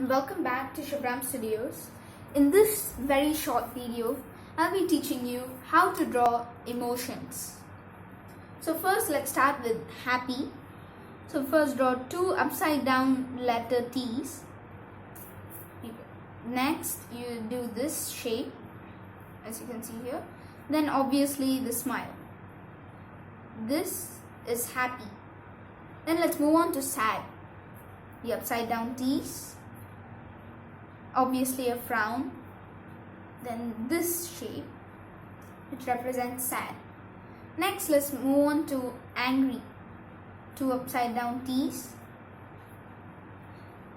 and welcome back to Shivram Studios. In this very short video, I'll be teaching you how to draw emotions. So first let's start with happy. So first draw two upside down letter T's. Next you do this shape as you can see here. Then obviously the smile. This is happy. Then let's move on to sad. The upside down T's. Obviously a frown, then this shape which represents sad. Next let's move on to angry, two upside down T's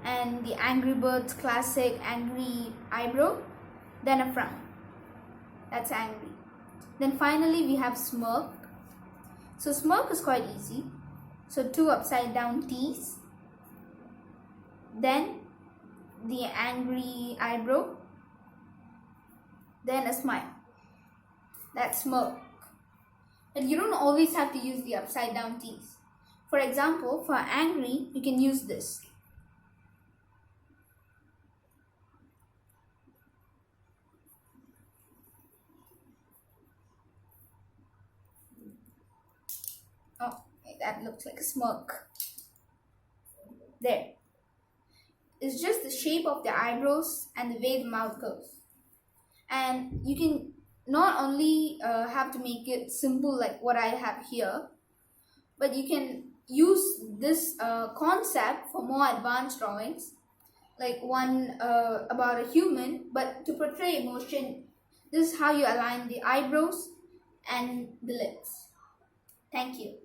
and the Angry Birds classic angry eyebrow, then a frown, that's angry. Then finally we have smirk. So smirk is quite easy, so two upside down T's, then the angry eyebrow, then a smile. That's smirk. But you don't always have to use the upside down T's. For example, for angry, you can use this. Oh, that looks like a smirk. There. It's just the shape of the eyebrows and the way the mouth goes. And you can not only have to make it simple like what I have here, but you can use this concept for more advanced drawings, like one about a human, but to portray emotion. This is how you align the eyebrows and the lips. Thank you.